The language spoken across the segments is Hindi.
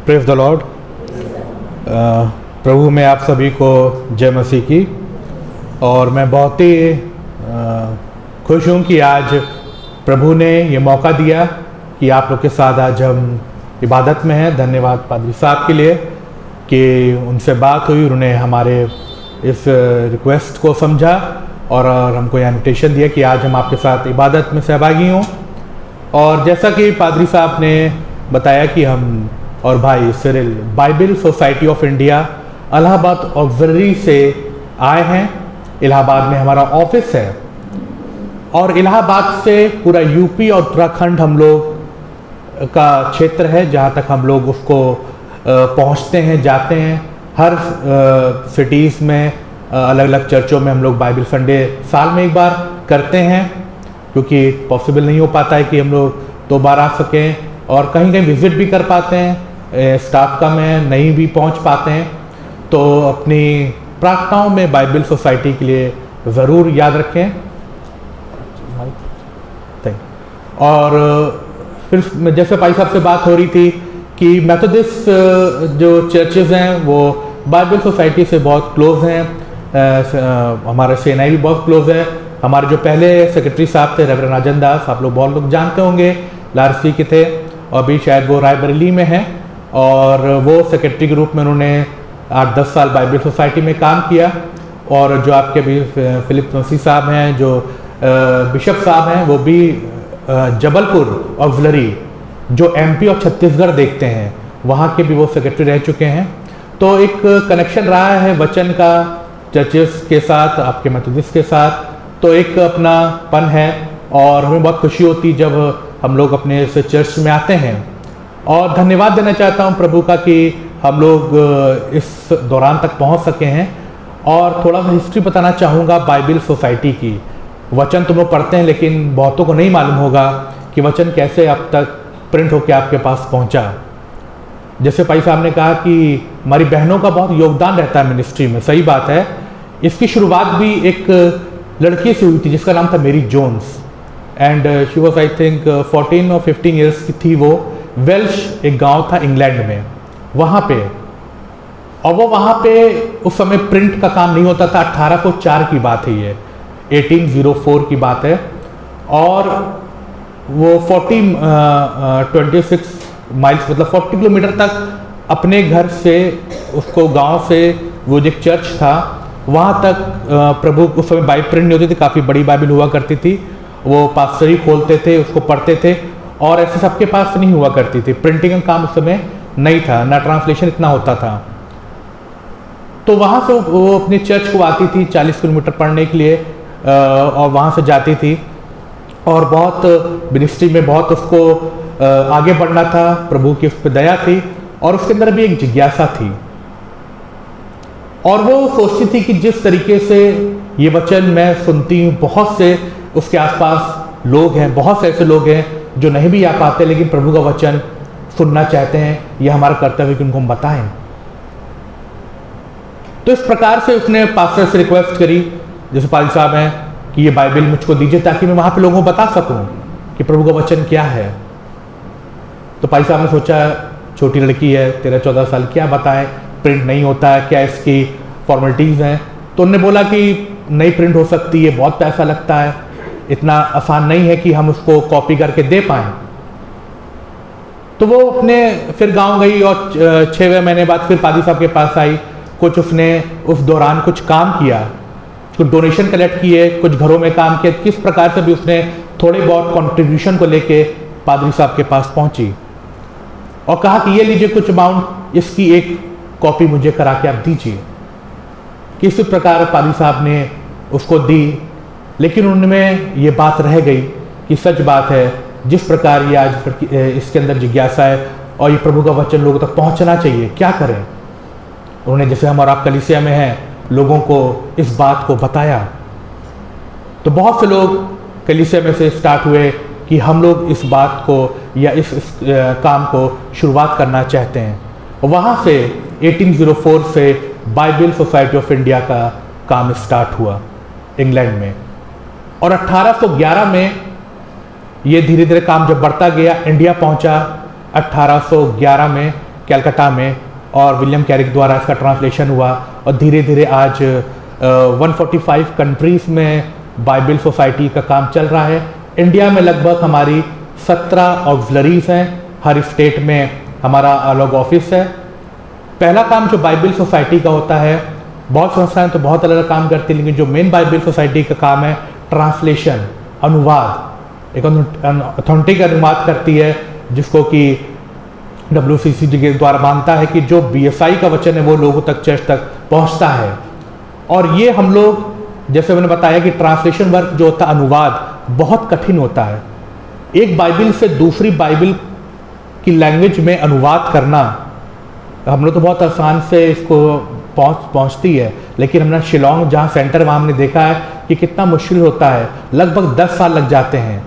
Praise the Lord. प्रभु में आप सभी को जय मसीह की। और मैं बहुत ही खुश हूँ कि आज प्रभु ने ये मौका दिया कि आप लोग के साथ आज हम इबादत में हैं। धन्यवाद पादरी साहब के लिए कि उनसे बात हुई, उन्होंने हमारे इस रिक्वेस्ट को समझा और हमको यह इन्विटेशन दिया कि आज हम आपके साथ इबादत में सहभागी हों। और जैसा कि पादरी साहब ने बताया कि हम और भाई Cyril Bible society of India Allahabad auxiliary से आए हैं। इलाहाबाद में हमारा ऑफिस है और इलाहाबाद से पूरा यूपी और उत्तराखंड हम लोग का क्षेत्र है जहाँ तक हम लोग उसको पहुँचते हैं, जाते हैं। हर सिटीज़ में अलग अलग चर्चों में हम लोग बाइबल संडे साल में एक बार करते हैं, क्योंकि पॉसिबल नहीं हो पाता है कि हम लोग 2 बार आ सकें। और कहीं कहीं विज़िट भी कर पाते हैं, स्टाफ का में नहीं भी पहुंच पाते हैं। तो अपनी प्रार्थनाओं में बाइबल सोसाइटी के लिए ज़रूर याद रखें। और फिर जैसे भाई साहब से बात हो रही थी कि मेथोडिस्ट जो चर्चेस हैं वो बाइबल सोसाइटी से बहुत क्लोज हैं। हमारे सेनाई भी बहुत क्लोज है। हमारे जो पहले सेक्रेटरी साहब थे रेवरेंड राजन दास, आप लोग बहुत लोग जानते होंगे, लारसी के थे और अभी शायद वो रायबरेली में हैं। और वो सेक्रेटरी के रूप में उन्होंने 8-10 साल बाइबल सोसाइटी में काम किया। और जो आपके भी फिलिप मसीह साहब हैं, जो बिशप साहब हैं, वो भी जबलपुर ऑक्सिलरी जो एमपी और छत्तीसगढ़ देखते हैं, वहाँ के भी वो सेक्रेटरी रह चुके हैं। तो एक कनेक्शन रहा है वचन का चर्चेस के साथ, आपके मेथोडिस्ट के साथ। तो एक अपना पन है और हमें बहुत खुशी होती जब हम लोग अपने इस चर्च में आते हैं। और धन्यवाद देना चाहता हूँ प्रभु का कि हम लोग इस दौरान तक पहुँच सके हैं। और थोड़ा सा हिस्ट्री बताना चाहूँगा बाइबल सोसाइटी की। वचन तुम लोग पढ़ते हैं लेकिन बहुतों को नहीं मालूम होगा कि वचन कैसे अब तक प्रिंट होकर आपके पास पहुँचा। जैसे भाई साहब ने कहा कि हमारी बहनों का बहुत योगदान रहता है मिनिस्ट्री में, सही बात है। इसकी शुरुआत भी एक लड़की से हुई थी जिसका नाम था Mary Jones. And she was I think 14 और 15 ईयर्स की थी। वो वेल्श एक गांव था इंग्लैंड में, वहाँ पे। और वो वहाँ पे उस समय प्रिंट का काम नहीं होता था। 1804 की बात है, ये 1804 की बात है। और वो 26 माइल्स मतलब 40 किलोमीटर तक अपने घर से, उसको गांव से, वो जो एक चर्च था वहाँ तक प्रभु उस समय बाइबल प्रिंट नहीं होती थी, काफ़ी बड़ी बाइबल हुआ करती थी। वो पास्टर ही खोलते थे, उसको पढ़ते थे। और ऐसे सबके पास नहीं हुआ करती थी, प्रिंटिंग का काम उस समय नहीं था, ना ट्रांसलेशन इतना होता था। तो वहाँ से वो अपने चर्च को आती थी 40 किलोमीटर पढ़ने के लिए और वहाँ से जाती थी। और बहुत मिनिस्ट्री में बहुत उसको आगे बढ़ना था, प्रभु की उस पर दया थी और उसके अंदर भी एक जिज्ञासा थी। और वो सोचती थी कि जिस तरीके से ये वचन मैं सुनती हूँ, बहुत से उसके आसपास लोग हैं, बहुत से ऐसे लोग हैं जो नहीं भी आ पाते लेकिन प्रभु का वचन सुनना चाहते हैं। यह हमारा कर्तव्य कि उनको हम बताएं। तो इस प्रकार से उसने पास्टर से रिक्वेस्ट करी, जैसे पाल साहब हैं, कि ये बाइबल मुझको दीजिए ताकि मैं वहाँ पे लोगों को बता सकूँ कि प्रभु का वचन क्या है। तो पाल साहब ने सोचा छोटी लड़की है, 13-14 साल, क्या बताएं, प्रिंट नहीं होता है, क्या इसकी फॉर्मेलिटीज़ हैं। तो उन्होंने बोला कि नहीं प्रिंट हो सकती है, बहुत पैसा लगता है, इतना आसान नहीं है कि हम उसको कॉपी करके दे पाएँ। तो वो अपने फिर गांव गई और 6वें महीने बाद फिर पादी साहब के पास आई। कुछ उसने उस दौरान कुछ काम किया, कुछ डोनेशन कलेक्ट किए, कुछ घरों में काम किया। किस प्रकार से भी उसने थोड़े बहुत कंट्रीब्यूशन को लेके पादरी साहब के पास पहुंची और कहा कि ये लीजिए कुछ अमाउंट, इसकी एक कॉपी मुझे करा के आप दीजिए। किसी प्रकार पादरी साहब ने उसको दी, लेकिन उनमें ये बात रह गई कि सच बात है, जिस प्रकार ये आज इसके अंदर जिज्ञासा है और ये प्रभु का वचन लोगों तक पहुंचना चाहिए, क्या करें। उन्होंने, जैसे हम और आप कलीसिया में हैं, लोगों को इस बात को बताया। तो बहुत से लोग कलीसिया में से स्टार्ट हुए कि हम लोग इस बात को या इस काम को शुरुआत करना चाहते हैं। वहाँ से 1804 से बाइबल सोसाइटी ऑफ इंडिया का काम स्टार्ट हुआ इंग्लैंड में। और 1811 में ये धीरे धीरे काम जब बढ़ता गया, इंडिया पहुंचा 1811 में, कलकत्ता में, और विलियम कैरिक द्वारा इसका ट्रांसलेशन हुआ, और धीरे धीरे आज 145 कंट्रीज़ में बाइबल सोसाइटी का काम चल रहा है। इंडिया में लगभग हमारी 17 ऑक्सिलरीज हैं, हर स्टेट में हमारा अलग ऑफिस है। पहला काम जो बाइबल सोसाइटी का होता है, बहुत संस्थाएं तो बहुत अलग काम करती हैं, लेकिन जो मेन बाइबल सोसाइटी का काम है ट्रांसलेशन, अनुवाद, एक ऑथेंटिक अनुवाद करती है, जिसको कि WCC के द्वारा मानता है कि जो BSI का वचन है वो लोगों तक, चर्च तक पहुंचता है। और ये हम लोग, जैसे मैंने बताया कि ट्रांसलेशन वर्क जो होता है, अनुवाद, बहुत कठिन होता है। एक बाइबल से दूसरी बाइबल की लैंग्वेज में अनुवाद करना हम लोग तो बहुत आसान से इसको पहुंचती है, लेकिन हमने शिलोंग जहाँ सेंटर, वहाँ हमने देखा है कि कितना मुश्किल होता है, लगभग 10 साल लग जाते हैं।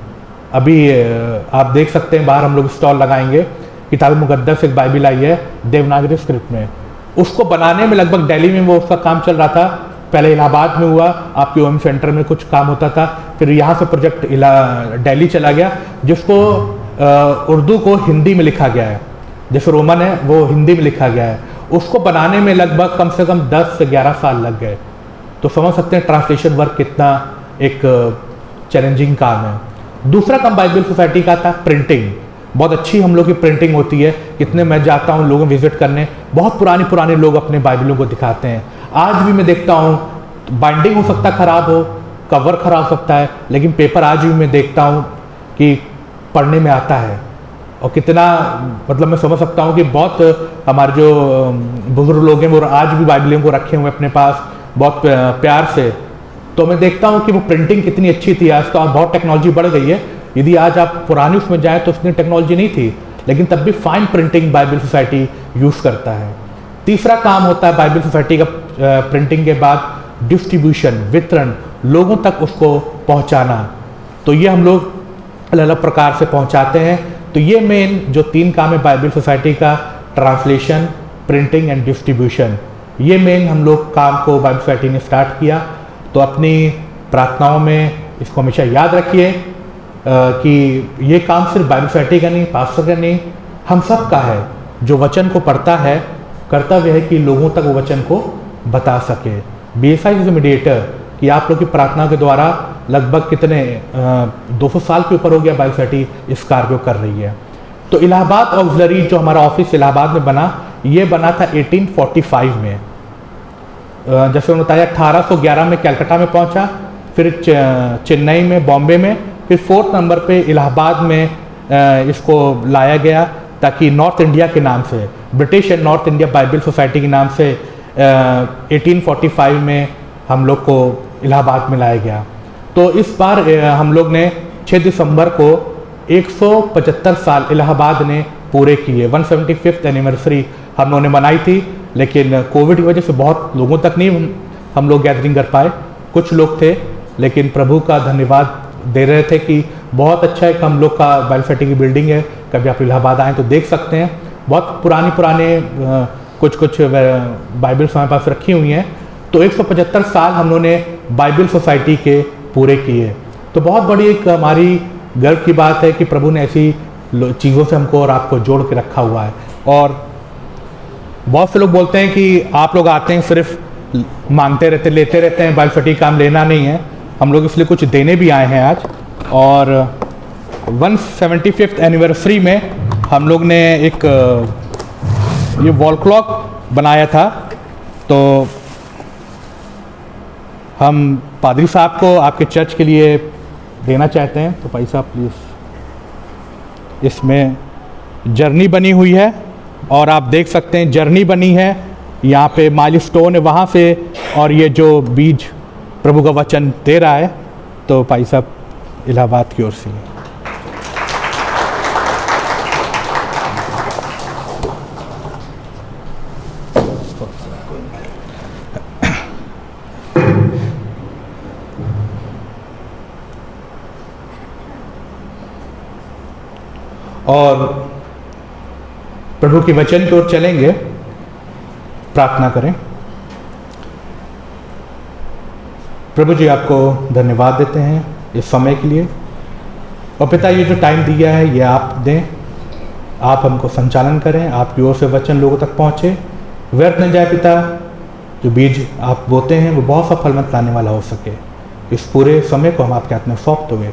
अभी आप देख सकते हैं बाहर हम लोग स्टॉल लगाएंगे, किताब मुक़द्दस एक बाइबल आई है देवनागरी स्क्रिप्ट में, उसको बनाने में लगभग दिल्ली में वो उसका काम चल रहा था, पहले इलाहाबाद में हुआ, आपके OM सेंटर में कुछ काम होता था, फिर यहाँ से प्रोजेक्ट दिल्ली चला गया, जिसको उर्दू को हिंदी में लिखा गया है, जैसे रोमन है वो हिंदी में लिखा गया है, उसको बनाने में लगभग कम से कम 10 से 11 साल लग गए। तो समझ सकते हैं ट्रांसलेशन वर्क कितना एक चैलेंजिंग काम है। दूसरा काम बाइबल सोसाइटी का था प्रिंटिंग। बहुत अच्छी हम लोग की प्रिंटिंग होती है, कितने मैं जाता हूँ लोगों विजिट करने, बहुत पुराने लोग अपने बाइबलों को दिखाते हैं। आज भी मैं देखता हूँ बाइंडिंग हो सकता है ख़राब हो, कवर ख़राब हो सकता है, लेकिन पेपर आज भी मैं देखता हूँ कि पढ़ने में आता है, और कितना मतलब मैं समझ सकता हूँ कि बहुत हमारे जो बुजुर्ग लोग हैं वो आज भी बाइबलों को रखे हुए अपने पास बहुत प्यार से। तो मैं देखता हूँ कि वो प्रिंटिंग कितनी अच्छी थी। आज तो बहुत टेक्नोलॉजी बढ़ गई है, यदि आज आप पुरानी उसमें जाएँ तो उसमें टेक्नोलॉजी नहीं थी, लेकिन तब भी fine printing Bible society use करता है। तीसरा काम होता है बाइबल सोसाइटी का प्रिंटिंग के बाद डिस्ट्रीब्यूशन, वितरण, लोगों तक उसको पहुँचाना। तो ये हम लोग अलग अलग प्रकार से पहुँचाते हैं। तो ये मेन जो 3 काम है बाइबल सोसाइटी का, ट्रांसलेशन, प्रिंटिंग एंड डिस्ट्रीब्यूशन, ये मेन हम लोग काम को बाइबल सोसाइटी ने स्टार्ट किया। तो अपनी प्रार्थनाओं में इसको हमेशा याद रखिए कि ये काम सिर्फ बाइबल सोसाइटी का नहीं, पास्टर का नहीं, हम सब का है। जो वचन को पढ़ता है, कर्तव्य है कि लोगों तक वो वचन को बता सके। BSI इज मीडिएटर, कि आप लोग की प्रार्थना के द्वारा लगभग कितने 200 साल के ऊपर हो गया बाइबल सोसाइटी इस कार्य को कर रही है। तो इलाहाबाद ऑक्सिलरी जो हमारा ऑफिस इलाहाबाद में बना, ये बना था 1845 में। जैसे उन्होंने बताया 1811 में कलकत्ता में पहुंचा, फिर चेन्नई में, बॉम्बे में, फिर 4th नंबर पे इलाहाबाद में इसको लाया गया, ताकि नॉर्थ इंडिया के नाम से, British and north India Bible society के नाम से 1845 में हम लोग को इलाहाबाद में लाया गया। तो इस बार हम लोग ने 6 दिसंबर को 175 साल इलाहाबाद ने पूरे किए। 175th एनिवर्सरी हम लोगों ने मनाई थी, लेकिन कोविड की वजह से बहुत लोगों तक नहीं हम लोग गैदरिंग कर पाए। कुछ लोग थे, लेकिन प्रभु का धन्यवाद दे रहे थे कि बहुत अच्छा एक हम लोग का बाइबल सोसाइटी की बिल्डिंग है, कभी आप इलाहाबाद आएँ तो देख सकते हैं। बहुत पुराने कुछ बाइबल्स हमारे पास रखी हुई हैं। तो 175 साल हम लोगों ने बाइबल सोसाइटी के पूरे किए। तो बहुत बड़ी एक हमारी गर्व की बात है कि प्रभु ने ऐसी चीज़ों से हमको और आपको जोड़ के रखा हुआ है। और बहुत से लोग बोलते हैं कि आप लोग आते हैं सिर्फ मांगते रहते, लेते रहते हैं, बाइबल सोसाइटी काम लेना नहीं है। हम लोग इसलिए कुछ देने भी आए हैं आज। और 175th एनिवर्सरी में हम लोग ने एक ये वॉल क्लॉक बनाया था। तो हम पादरी साहब को आपके चर्च के लिए देना चाहते हैं। तो भाई साहब प्लीज़, इसमें जर्नी बनी हुई है और आप देख सकते हैं जर्नी बनी है, यहाँ पे माइलस्टोन है वहाँ से, और ये जो बीज प्रभु का वचन दे रहा है। तो भाई साहब इलाहाबाद की ओर से और प्रभु के वचन की ओर चलेंगे। प्रार्थना करें। प्रभु जी, आपको धन्यवाद देते हैं इस समय के लिए, और पिता ये जो टाइम दिया है ये आप दें, आप हमको संचालन करें, आपकी ओर से वचन लोगों तक पहुँचे, व्यर्थ न जाए पिता, जो बीज आप बोते हैं वो बहुत सा फल मत लाने वाला हो सके। इस पूरे समय को हम आपके हाथ में सौंपते हुए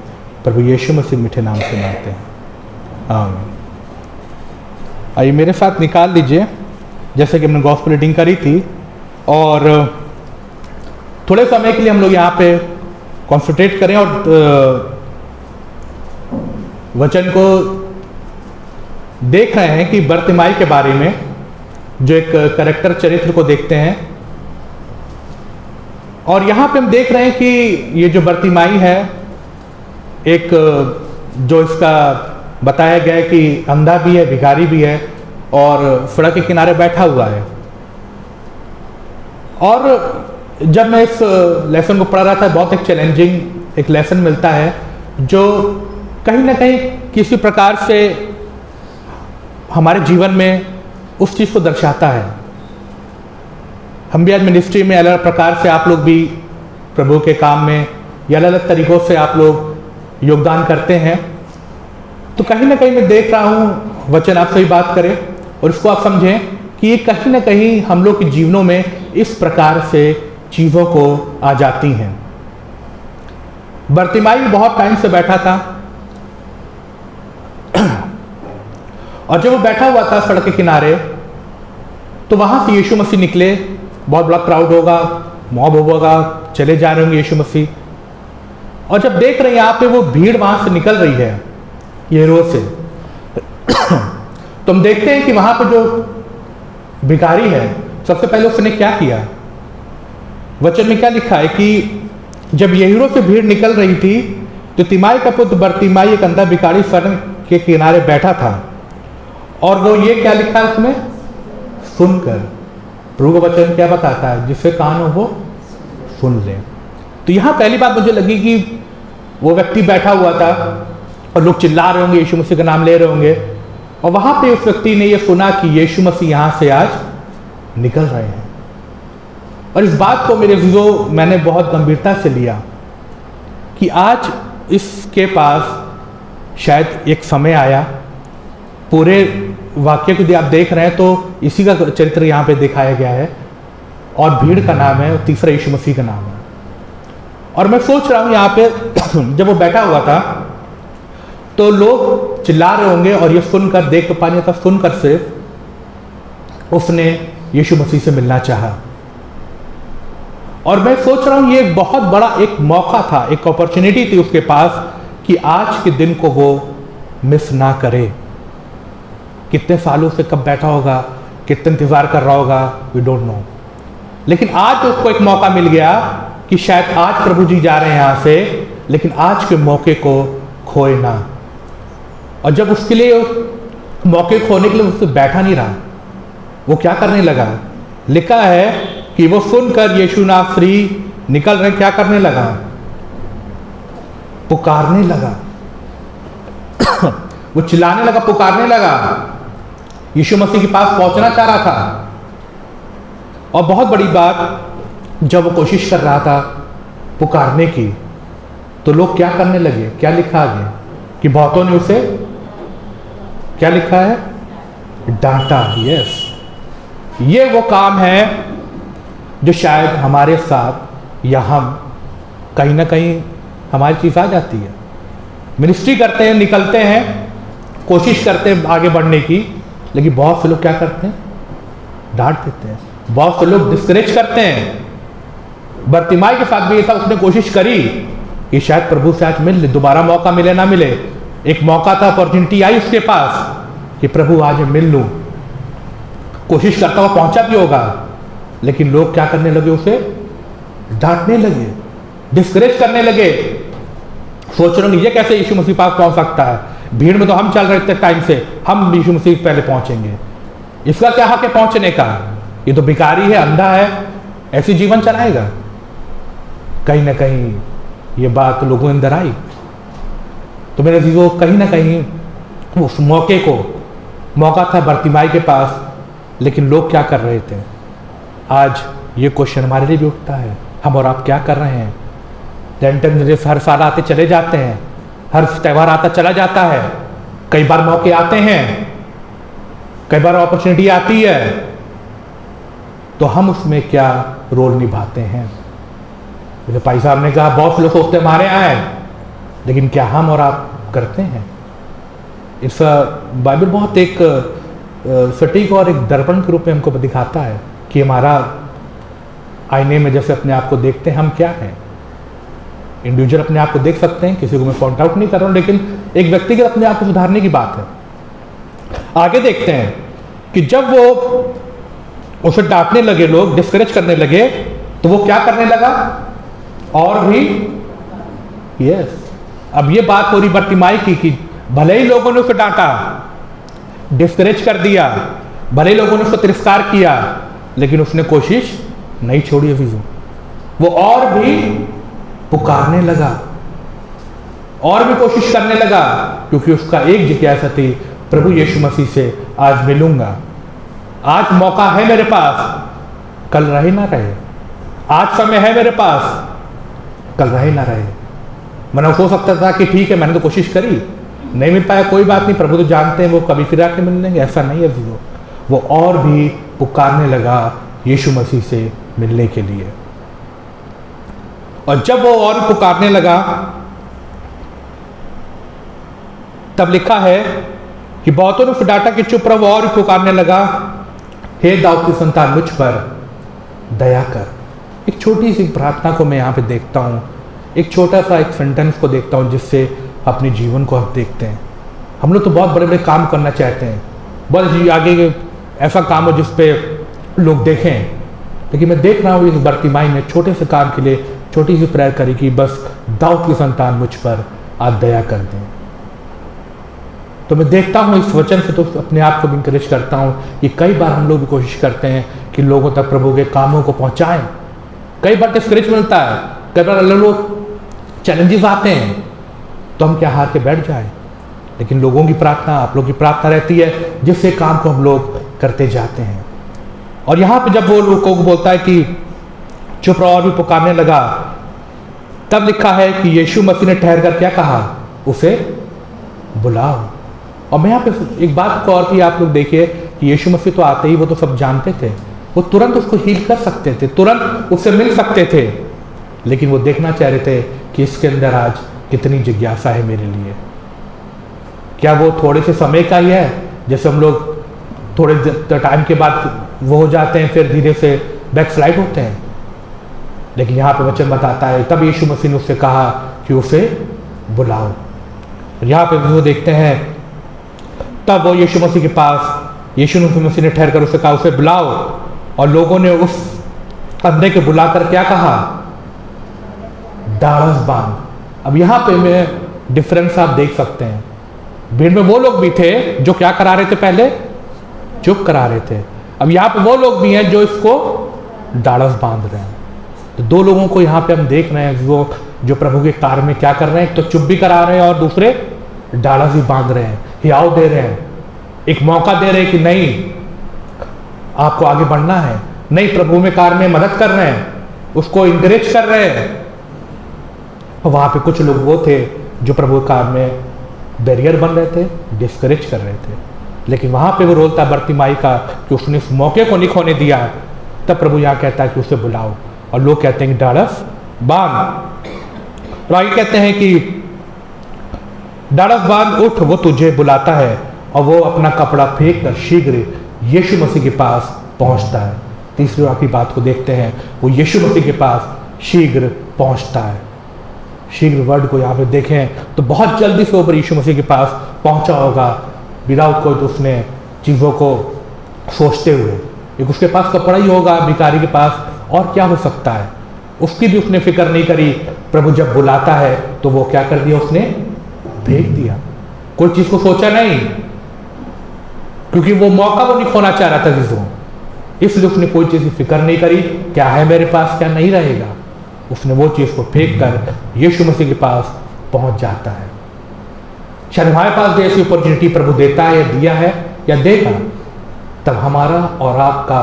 प्रभु यीशु मसीह मीठे नाम से मांगते हैं, आमीन। आइए मेरे साथ निकाल लीजिए, जैसे कि हमने गॉस्पेल रीडिंग करी थी, और थोड़े समय के लिए हम लोग यहाँ पे कॉन्सेंट्रेट करें और वचन को देख रहे हैं कि बर्तिमाई के बारे में, जो एक कैरेक्टर चरित्र को देखते हैं। और यहाँ पे हम देख रहे हैं कि ये जो बर्तिमाई है, एक जो इसका बताया गया है कि अंधा भी है, भिखारी भी है, और सड़क के किनारे बैठा हुआ है। और जब मैं इस लेसन को पढ़ रहा था, बहुत एक चैलेंजिंग एक लेसन मिलता है, जो कहीं ना कहीं किसी प्रकार से हमारे जीवन में उस चीज़ को दर्शाता है। हम भी आज मिनिस्ट्री में अलग अलग प्रकार से, आप लोग भी प्रभु के काम में या अलग अलग तरीक़ों से आप लोग योगदान करते हैं। तो कहीं ना कहीं मैं देख रहा हूँ, वचन आपसे ही बात करें और इसको आप समझें कि ये कहीं ना कहीं हम लोग के जीवनों में इस प्रकार से चीज़ों को आ जाती हैं। बर्तिमाई बहुत टाइम से बैठा था, और जब वो बैठा हुआ था सड़क के किनारे, तो वहाँ से यीशु मसीह निकले। बहुत बड़ा क्राउड होगा, मॉब होगा, चले जा रहे होंगे यीशु मसीह। और जब देख रहे हैं यहाँ पे वो भीड़ वहाँ से निकल रही है यरीहो से, तो हम देखते हैं कि वहाँ पे जो भिखारी है, सबसे पहले उसने क्या किया। वचन में क्या लिखा है कि जब यरीहो से भीड़ निकल रही थी, तो तिमाई का पुत्र बर्तिमाई एक अंधा भिखारी सड़क के किनारे बैठा था, और वो ये क्या लिखा है उसमें, सुनकर। प्रभु का वचन क्या बताता है, जिससे कान हो वो सुन ले। तो यहाँ पहली बात मुझे लगी कि वो व्यक्ति बैठा हुआ था और लोग चिल्ला रहे होंगे, यीशु मसीह का नाम ले रहे होंगे, और वहाँ पे उस व्यक्ति ने ये सुना कि यीशु मसीह यहाँ से आज निकल रहे हैं। और इस बात को मेरे विजो मैंने बहुत गंभीरता से लिया कि आज इसके पास शायद एक समय आया। पूरे वाक्य को यदि आप देख रहे हैं तो इसी का चरित्र यहाँ पे दिखाया गया है, और भीड़ का नाम है, और तीसरा यीशु मसीह का नाम है। और मैं सोच रहा हूँ यहाँ पे जब वो बैठा हुआ था तो लोग चिल्ला रहे होंगे, और ये सुनकर, देख तो पानी था, सुनकर सिर्फ उसने यीशु मसीह से मिलना चाहा। और मैं सोच रहा हूँ ये बहुत बड़ा एक मौका था, एक अपॉर्चुनिटी थी उसके पास कि आज के दिन को वो मिस ना करे। कितने सालों से कब बैठा होगा, कितने इंतजार कर रहा होगा, वी डोंट नो। लेकिन आज उसको एक मौका मिल गया कि शायद आज प्रभु जी जा रहे हैं यहाँ से, लेकिन आज के मौके को खोए ना। और जब उसके लिए मौके खोने के लिए उससे बैठा नहीं रहा, वो क्या करने लगा। लिखा है कि वो सुनकर यीशु नासरी निकल रहे, क्या करने लगा, पुकारने लगा। वो चिल्लाने लगा, पुकारने लगा, यीशु मसीह के पास पहुंचना चाह रहा था। और बहुत बड़ी बात, जब वो कोशिश कर रहा था पुकारने की, तो लोग क्या करने लगे। क्या लिखा आगे कि बहुतों ने उसे, क्या लिखा है, डांटा। यस, ये वो काम है जो शायद हमारे साथ या हम कहीं ना कहीं हमारी चीज़ आ जाती है। मिनिस्ट्री करते हैं, निकलते हैं, कोशिश करते हैं आगे बढ़ने की, लेकिन बहुत से लोग क्या करते हैं, डांट देते हैं। बहुत से लोग डिस्करेज करते हैं। बर्तिमाई के साथ भी ये था, उसने कोशिश करी कि शायद प्रभु से आज मिल ले, दोबारा मौका मिले ना मिले। एक मौका था, अपॉर्चुनिटी आई उसके पास कि प्रभु आज मिल लूं। कोशिश करता हुआ पहुंचा भी होगा, लेकिन लोग क्या करने लगे, उसे डांटने लगे, डिस्करेज करने लगे। सोच रहे ये कैसे यीशु मसीह पास पहुंच सकता है, भीड़ में तो हम चल रहे थे टाइम से, हम यीशु मसीह पहले पहुंचेंगे, इसका क्या हक है पहुंचने का, ये तो भिखारी है, अंधा है, ऐसी जीवन चलाएगा। कहीं ना कहीं ये बात लोगों के अंदर आई। तो मेरे अजीजों, कहीं ना कहीं उस मौके को, मौका था बर्तिमाई के पास, लेकिन लोग क्या कर रहे थे। आज ये क्वेश्चन हमारे लिए भी उठता है, हम और आप क्या कर रहे हैं। लैंटर्न हर साल आते चले जाते हैं, हर त्यौहार आता चला जाता है, कई बार मौके आते हैं, कई बार अपॉर्चुनिटी आती है तो हम उसमें क्या रोल निभाते हैं। जैसे भाई साहब ने कहा, बहुत लोग सोचते हैं हमारे यहाँ है, लेकिन क्या हम और आप करते हैं? इस बाइबल बहुत एक सटीक और एक दर्पण के रूप में हमको दिखाता है कि हमारा आईने में जैसे अपने आप को देखते हैं हम क्या हैं। इंडिविजुअल अपने आप को देख सकते हैं, किसी को मैं पॉइंट आउट नहीं कर रहा हूँ, लेकिन एक व्यक्तिगत अपने आप को सुधारने की बात है। आगे देखते हैं कि जब वो उसे डांटने लगे, लोग डिस्करेज करने लगे, तो वो क्या करने लगा? और भी यस अब ये बात हो रही बर्तिमाई की कि भले ही लोगों ने उसे डांटा, डिस्करेज कर दिया, भले ही लोगों ने उसको तिरस्कार किया, लेकिन उसने कोशिश नहीं छोड़ी। अजीजों, वो और भी पुकारने लगा, और भी कोशिश करने लगा, क्योंकि उसका एक जिज्ञासा थी, प्रभु यीशु मसीह से आज मिलूंगा, आज मौका है मेरे पास, कल रहे ना रहे, आज समय है मेरे पास, कल रहे ना रहे। मैंने हो सकता था कि ठीक है मैंने तो कोशिश करी, नहीं मिल पाया, कोई बात नहीं, प्रभु तो जानते हैं वो कभी फिर आके मिल लेंगे। ऐसा नहीं है अजीजों, वो और भी पुकारने लगा यीशु मसीह से मिलने के लिए। और जब वो और पुकारने लगा, तब लिखा है कि बहुतों ने डांटा कि चुप रहो, और भी पुकारने लगा, हे दाऊद की संतान मुझ पर दया कर। एक छोटी सी प्रार्थना को मैं यहाँ पे देखता हूँ, एक छोटा सा एक सेंटेंस को देखता हूँ, जिससे अपने जीवन को हम देखते हैं। हम लोग तो बहुत बड़े बड़े काम करना चाहते हैं, बस आगे ऐसा काम हो जिस पे लोग देखें, लेकिन मैं देख रहा हूँ इस बर्तिमाई ने छोटे से काम के लिए छोटी सी प्रेयर करी कि बस दाऊद की संतान मुझ पर आज दया कर दें। तो मैं देखता हूँ इस वचन से, तो अपने आप को भी इंकरेज करता हूँ कि कई बार हम लोग भी कोशिश करते हैं कि लोगों तक प्रभु के कामों को पहुँचाएं। कई बार डिस्करेज मिलता है, कई बार लोग चैलेंजेस आते हैं, तो हम क्या हार के बैठ जाए, लेकिन लोगों की प्रार्थना, आप लोगों की प्रार्थना रहती है, जिससे काम को हम लोग करते जाते हैं। और यहाँ पे जब वो लोगों को बोलता है कि चुप रहो, और भी पुकारने लगा, तब लिखा है कि यीशु मसीह ने ठहर कर क्या कहा? उसे बुलाओ। और मैं यहाँ पे एक बात को और भी आप लोग देखिए कि यीशु मसीह तो आते ही वो तो सब जानते थे, वो तुरंत उसको हील कर सकते थे, तुरंत उससे मिल सकते थे, लेकिन वो देखना चाह रहे थे कि इसके अंदर आज कितनी जिज्ञासा है मेरे लिए। क्या वो थोड़े से समय का ही है, जैसे हम लोग थोड़े टाइम के बाद वो हो जाते हैं, फिर धीरे से बैकस्लाइड होते हैं। लेकिन यहाँ पे वचन बताता है तब यीशु मसीह ने उससे कहा कि उसे बुलाओ। यहाँ पे वो देखते हैं, तब वो यीशु मसीह के पास, यीशु मसीह ने ठहर कर उसे कहा उसे बुलाओ, और लोगों ने उस अंधे के बुलाकर क्या कहा? ढाढ़स बांध। अब यहाँ पे मैं डिफरेंस आप देख सकते हैं, भीड़ में वो लोग भी थे जो क्या करा रहे थे, पहले चुप करा रहे थे, अब यहाँ पे वो लोग भी हैं जो इसको ढाढ़स बांध रहे हैं। तो दो लोगों को यहाँ पे हम देख रहे हैं, वो जो प्रभु के कार्य में क्या कर रहे हैं, तो चुप भी करा रहे हैं और दूसरे ढाढ़स भी बांध रहे हैं, हियाव दे रहे हैं, एक मौका दे रहे हैं कि नहीं आपको आगे बढ़ना है, नहीं प्रभु में कार्य में मदद कर रहे हैं, उसको इंकरेज कर रहे हैं। वहां पे कुछ लोग वो थे जो प्रभु के कार्य में बैरियर बन रहे थे, डिस्करेज कर रहे थे। लेकिन वहां पे वो रोल था बर्तिमाई का कि उसने उस मौके को नहीं खोने दिया। तब प्रभु यहाँ कहता है कि उसे बुलाओ, और लोग कहते हैं कि ढाढ़स बांध। तो आगे कहते हैं कि ढाढ़स बांध, उठ, वो तुझे बुलाता है। और वो अपना कपड़ा फेंक कर शीघ्र यीशु मसीह के पास पहुंचता है। तीसरी आखिरी बात को देखते हैं, वो यीशु मसीह के पास शीघ्र पहुंचता है। शीघ्र वर्ड को यहाँ पे देखें तो बहुत जल्दी से ऊपर यीशु मसीह के पास पहुंचा होगा, विदाउट कोई तो उसने चीज़ों को सोचते हुए। एक उसके पास कपड़ा ही होगा, भिखारी के पास और क्या हो सकता है, उसकी भी उसने फिक्र नहीं करी। प्रभु जब बुलाता है तो वो क्या कर दिया, उसने फेंक दिया, कोई चीज़ को सोचा नहीं, क्योंकि वो मौका वो नहीं खोना चाह रहा था चीज़ों, इसलिए उसने कोई चीज़ की फिक्र नहीं करी, क्या है मेरे पास क्या नहीं रहेगा। उसने वो चीज़ को फेंक कर यीशु मसीह के पास पहुंच जाता है। शायद हमारे पास भी ऐसी अपॉर्चुनिटी प्रभु देता है या दिया है या देगा, तब हमारा और आपका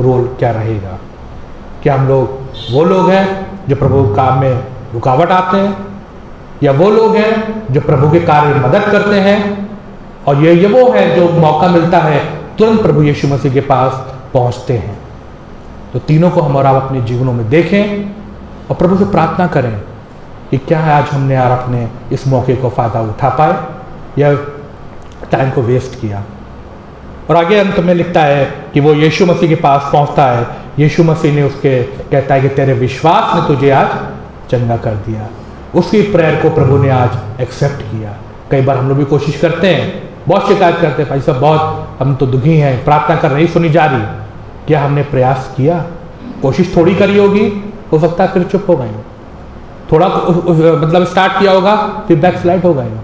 रोल क्या रहेगा? क्या हम लोग वो लोग हैं जो प्रभु के काम में रुकावट आते हैं, या वो लोग हैं जो प्रभु के कार्य में मदद करते हैं, और ये वो है जो मौका मिलता है तुरंत प्रभु यीशु मसीह के पास पहुंचते हैं। तो तीनों को हम और आप अपने जीवनों में देखें और प्रभु से प्रार्थना करें कि क्या आज हमने यार अपने इस मौके को फ़ायदा उठा पाए या टाइम को वेस्ट किया। और आगे अंत में लिखता है कि वो यीशु मसीह के पास पहुंचता है। यीशु मसीह ने उसके कहता है कि तेरे विश्वास ने तुझे आज चंगा कर दिया। उसकी प्रेयर को प्रभु ने आज एक्सेप्ट किया। कई बार हम लोग भी कोशिश करते हैं, बहुत शिकायत करते हैं, भाई साहब बहुत हम तो दुखी हैं, प्रार्थना कर नहीं सुनी जा रही। क्या हमने प्रयास किया? कोशिश थोड़ी करी होगी, हो सकता है फिर चुप हो गए हो, थोड़ा मतलब स्टार्ट किया होगा फिर बैक स्लाइड हो गए हो,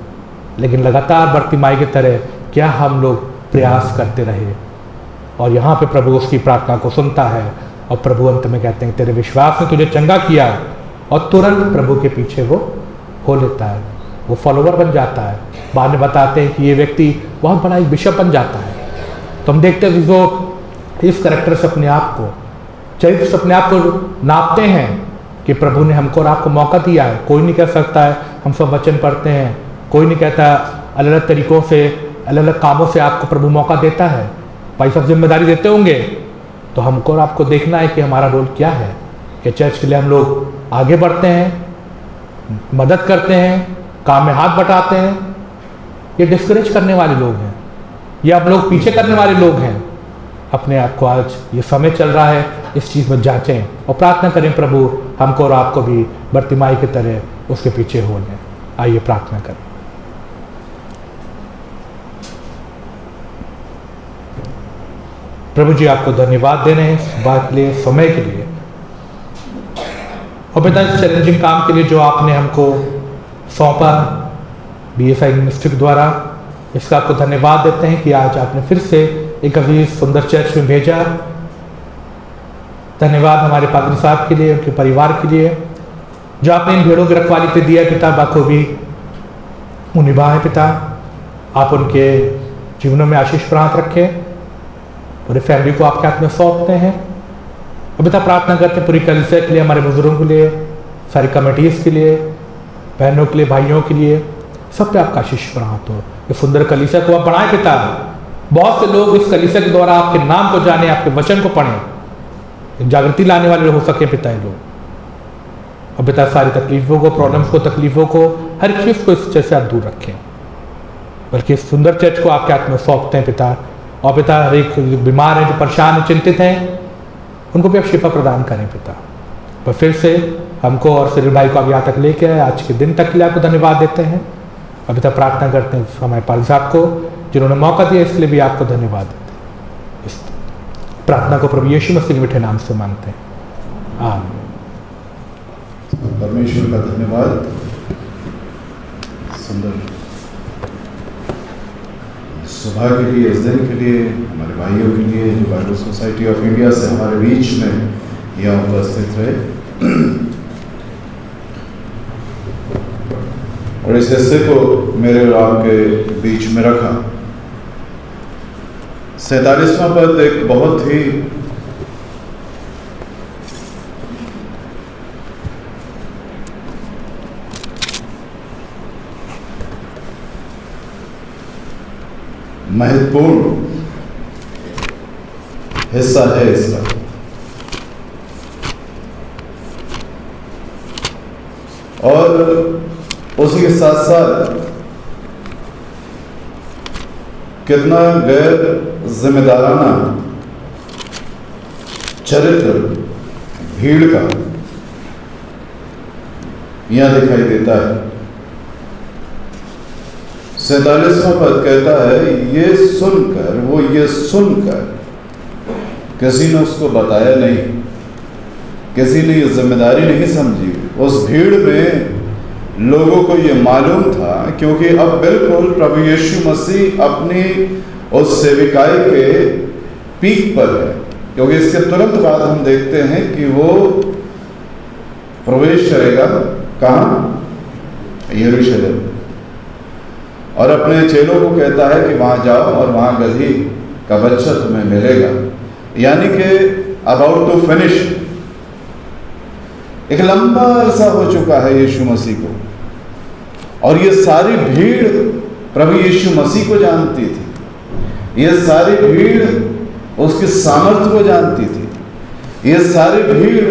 लेकिन लगातार बर्तिमाई की तरह क्या हम लोग प्रयास करते रहे। और यहाँ पे प्रभु उसकी प्रार्थना को सुनता है और प्रभु अंत में कहते हैं तेरे विश्वास ने तुझे चंगा किया, और तुरंत प्रभु के पीछे वो हो लेता है, वो फॉलोवर बन जाता है। बाद में बताते हैं कि ये व्यक्ति बहुत बड़ा एक बिशप बन जाता है। तो हम देखते हैं वो इस करैक्टर से अपने आप को, चरित्र से अपने आप को नापते हैं कि प्रभु ने हमको और आपको मौका दिया है। कोई नहीं कह सकता है, हम सब वचन पढ़ते हैं, कोई नहीं कहता अलग अलग तरीक़ों से अलग अलग कामों से आपको प्रभु मौका देता है, भाई सब जिम्मेदारी देते होंगे। तो हमको और आपको देखना है कि हमारा रोल क्या है, कि चर्च के लिए हम लोग आगे बढ़ते हैं, मदद करते हैं, काम में हाथ बटाते हैं, ये डिस्करेज करने वाले लोग हैं, ये आप लोग पीछे करने वाले लोग हैं। अपने आप को आज ये समय चल रहा है, इस चीज़ में जांचें और प्रार्थना करें प्रभु हमको और आपको भी बर्तिमाई की तरह उसके पीछे हो लें। आइए प्रार्थना करें। प्रभु जी आपको धन्यवाद देने हैं इस बात के लिए, समय के लिए, और पिता इस चैलेंजिंग काम के लिए जो आपने हमको सौंपा BSI मिनिस्ट्री द्वारा, इसका आपको धन्यवाद देते हैं कि आज आपने फिर से एक अजीज सुंदर चर्च में भेजा। धन्यवाद हमारे पादरी साहब के लिए, उनके परिवार के लिए, जो आपने इन भेड़ों की रखवाली पे दिया पिता, बाखूबी वो निभाए पिता। आप उनके जीवनों में आशीष प्राप्त रखें, पूरी फैमिली को आपके हाथ में सौंपते हैं। और पिता प्रार्थना करते हैं पूरी कलीसिया के लिए, हमारे बुजुर्गों के लिए, सारी कमेटीज़ के लिए, बहनों के लिए, भाइयों के लिए, सब पे आपका आशीष प्राप्त हो। ये सुंदर कलीसिया को आप बढ़ाएं पिता। बहुत से लोग इस कलीसिया के द्वारा आपके नाम को जाने, आपके वचन को पढ़ें, जागृति लाने वाले हो सके पिता ये लोग। और पिता सारी तकलीफों को, प्रॉब्लम्स को, तकलीफों को, हर चीज़ को इस चर्च से आप दूर रखें, बल्कि इस सुंदर चर्च को आपके हाथ में सौंपते हैं पिता। और पिता हर एक बीमार हैं, जो परेशान हैं, चिंतित हैं, उनको भी आप शिफा प्रदान करें पिता। पर फिर से हमको और सिरिल भाई को आप यहाँ तक लेके आए, आज के दिन तक के लिए आपको धन्यवाद देते हैं। और पिता प्रार्थना करते हैं हमारे पाल साहब को जिन्होंने मौका दिया, इसके लिए भी आपको धन्यवाद देते हैं। इस प्रार्थना को प्रभु यीशु मसीह के मीठे नाम से मांगते हैं, आमीन। परमेश्वर का धन्यवाद सुंदर सुबह के लिए, इस दिन के लिए, हमारे भाइयों के लिए जो बाइबल सोसाइटी ऑफ इंडिया से हमारे बीच में यहाँ उपस्थित रहे, और इस हिस्से को मेरे और आपके बीच में रखा। 47वां पद एक बहुत ही महत्वपूर्ण हिस्सा है इसका। और उसी के साथ साथ कितना गैर जिम्मेदाराना चरित्र भीड़ का यहां दिखाई देता है। 47वां पद कहता है, ये सुनकर किसी ने उसको बताया नहीं, किसी ने ये जिम्मेदारी नहीं समझी। उस भीड़ में लोगों को ये मालूम था, क्योंकि अब बिल्कुल प्रभु यीशु मसीह अपनी उस सेविकाई के पीक पर है, क्योंकि इसके तुरंत बाद हम देखते हैं कि वो प्रवेश करेगा कहाँ? यरूशलेम। और अपने चेलों को कहता है कि वहाँ जाओ और वहाँ गधी का बच्चा तुम्हें मिलेगा, यानी कि अबाउट टू फिनिश। एक लंबा अरसा हो चुका है यीशु मसीह को, और ये सारी भीड़ प्रभु यीशु मसीह को जानती थी। ये सारी भीड़ उसकी सामर्थ्य को जानती थी, ये सारी भीड़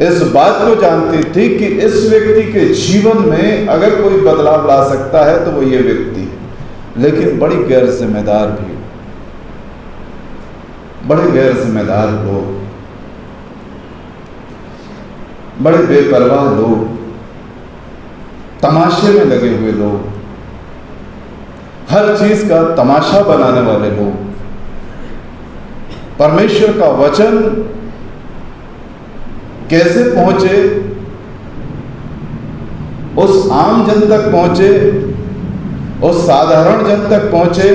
इस बात को जानती थी कि इस व्यक्ति के जीवन में अगर कोई बदलाव ला सकता है तो वो ये व्यक्ति है। लेकिन बड़ी गैर जिम्मेदार भीड़, बड़े गैर जिम्मेदार लोग, बड़े बेपरवाह लोग, तमाशे में लगे हुए लोग, हर चीज का तमाशा बनाने वाले लोग, परमेश्वर का वचन कैसे पहुंचे, उस आम जन तक पहुंचे, उस साधारण जन तक पहुंचे,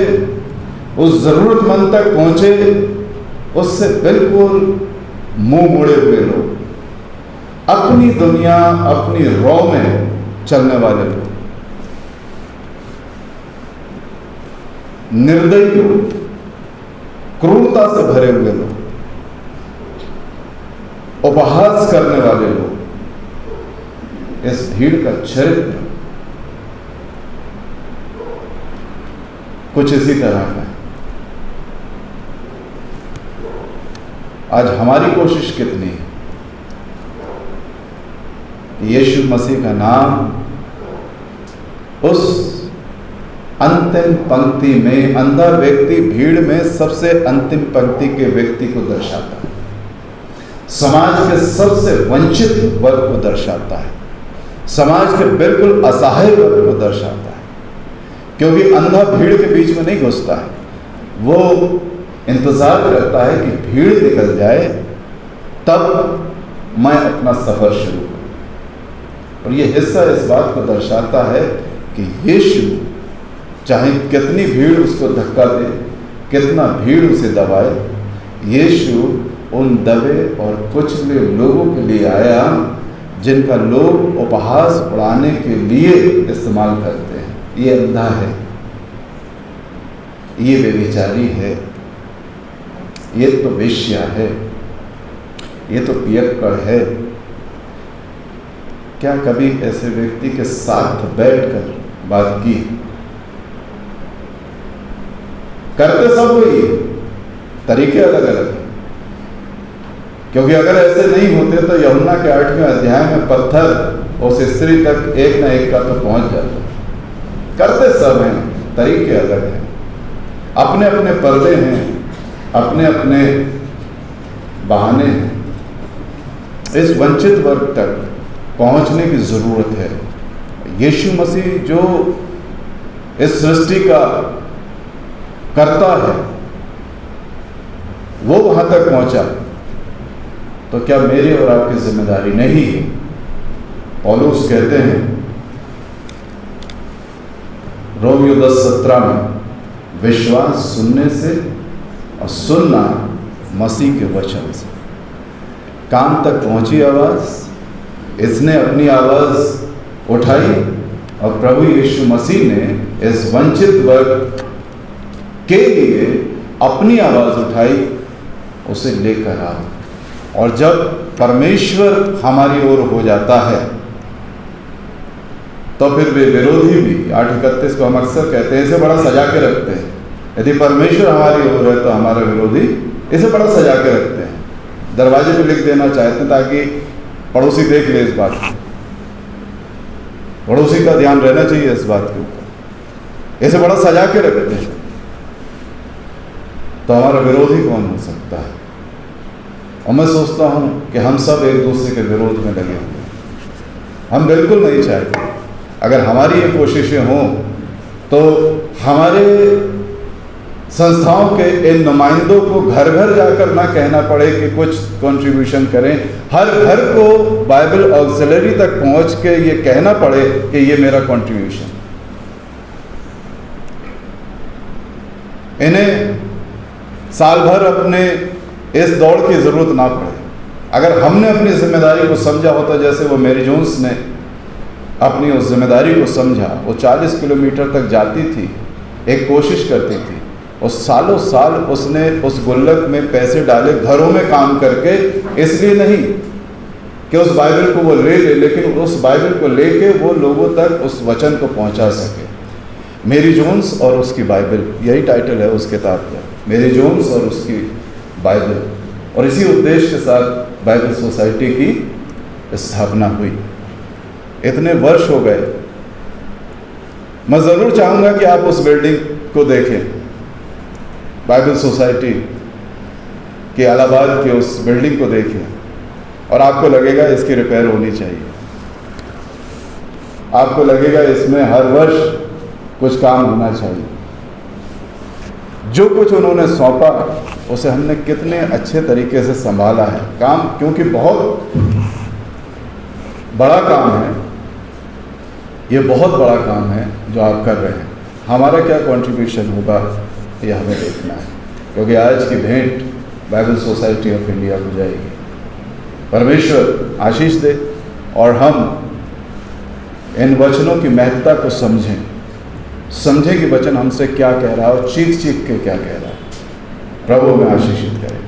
उस जरूरतमंद तक पहुंचे, उससे बिल्कुल मुंह मोड़े हुए लोग, अपनी दुनिया अपनी रौ में चलने वाले लोग, निर्दयी लोग, क्रूरता से भरे हुए लोग, उपहास करने वाले लोग, इस भीड़ का चरित्र कुछ इसी तरह का है। आज हमारी कोशिश कितनी है यीशु मसीह का नाम उस अंतिम पंक्ति में, अंधा व्यक्ति भीड़ में सबसे अंतिम पंक्ति के व्यक्ति को दर्शाता है, समाज के सबसे वंचित वर्ग को दर्शाता है, समाज के बिल्कुल असहाय वर्ग को दर्शाता है। क्योंकि अंधा भीड़ के बीच में नहीं घुसता है, वो इंतजार करता है कि भीड़ निकल जाए तब मैं अपना सफर शुरू करूं। और ये हिस्सा इस बात को दर्शाता है कि यीशु चाहे कितनी भीड़ उसको धक्का दे, कितना भीड़ उसे दबाए, यीशु उन दबे और कुचले लोगों के लिए आया जिनका लोग उपहास उड़ाने के लिए इस्तेमाल करते हैं। ये अंधा है, ये बेविचारी है, ये तो वेश्या है, ये तो पियक्कड़ है। क्या कभी ऐसे व्यक्ति के साथ बैठकर बात की? करते सब वही, तरीके अलग अलग हैं। क्योंकि अगर ऐसे नहीं होते तो यूहन्ना के 8वें अध्याय में पत्थर उस स्त्री तक एक न एक का तो पहुंच जाता। करते सब हैं, तरीके अलग हैं, अपने अपने पर्दे हैं, अपने अपने बहाने हैं। इस वंचित वर्ग तक पहुंचने की जरूरत है। यीशु मसीह जो इस सृष्टि का करता है वो वहां तक पहुंचा, तो क्या मेरी और आपकी जिम्मेदारी नहीं है? पौलुस कहते हैं रोमियो 10:17 में, विश्वास सुनने से और सुनना मसीह के वचन से। कान तक पहुंची आवाज, इसने अपनी आवाज उठाई और प्रभु यीशु मसीह ने इस वंचित वर्ग के लिए अपनी आवाज उठाई, उसे लेकर आ। और जब परमेश्वर हमारी ओर हो जाता है तो फिर वे विरोधी भी, 8:31 को हम अक्सर कहते हैं, इसे बड़ा सजा के रखते हैं। यदि परमेश्वर हमारी ओर है तो हमारा विरोधी इसे बड़ा सजा के रखते हैं। दरवाजे पे लिख देना चाहते हैं ताकि पड़ोसी देख ले इस बात को, पड़ोसी का ध्यान रहना चाहिए इस बात के ऊपर। इसे बड़ा सजा के रखते हैं, तो हमारा विरोधी कौन हो सकता है? और मैं सोचता हूं कि हम सब एक दूसरे के विरोध में लगे हुए हैं। हम बिल्कुल नहीं चाहते। अगर हमारी ये कोशिशें हों तो हमारे संस्थाओं के इन नुमाइंदों को घर घर जाकर ना कहना पड़े कि कुछ कंट्रीब्यूशन करें, हर घर को बाइबल ऑक्सिलरी तक पहुंच के ये कहना पड़े कि ये मेरा कंट्रीब्यूशन। इन्हें साल भर अपने इस दौड़ की जरूरत ना पड़े। अगर हमने अपनी जिम्मेदारी को समझा होता, जैसे वो मैरी जोन्स ने अपनी उस जिम्मेदारी को समझा, वो 40 किलोमीटर तक जाती थी, एक कोशिश करती थी, और सालों साल उसने उस गुल्लक में पैसे डाले, घरों में काम करके, इसलिए नहीं कि उस बाइबल को वो ले ले, लेकिन उस बाइबल को लेके वो लोगों तक उस वचन को पहुंचा सके। मेरी जोन्स और उसकी बाइबल, यही टाइटल है उस किताब का, मेरी जोन्स और उसकी बाइबल। और इसी उद्देश्य के साथ बाइबल सोसाइटी की स्थापना हुई। इतने वर्ष हो गए। मैं ज़रूर चाहूँगा कि आप उस बिल्डिंग को देखें, बाइबल सोसाइटी के इलाहाबाद के उस बिल्डिंग को देखें, और आपको लगेगा इसकी रिपेयर होनी चाहिए। आपको लगेगा इसमें हर वर्ष कुछ काम होना चाहिए। जो कुछ उन्होंने सौंपा उसे हमने कितने अच्छे तरीके से संभाला है काम, क्योंकि बहुत बड़ा काम है, ये बहुत बड़ा काम है जो आप कर रहे हैं। हमारा क्या कंट्रीब्यूशन होगा ये हमें देखना है, क्योंकि आज की भेंट बाइबल सोसाइटी ऑफ इंडिया को जाएगी। परमेश्वर आशीष दे और हम इन वचनों की महत्ता को समझें कि वचन हमसे क्या कह रहा है और चीख चीख के क्या कह रहा है। प्रभु हमें आशीषित करे।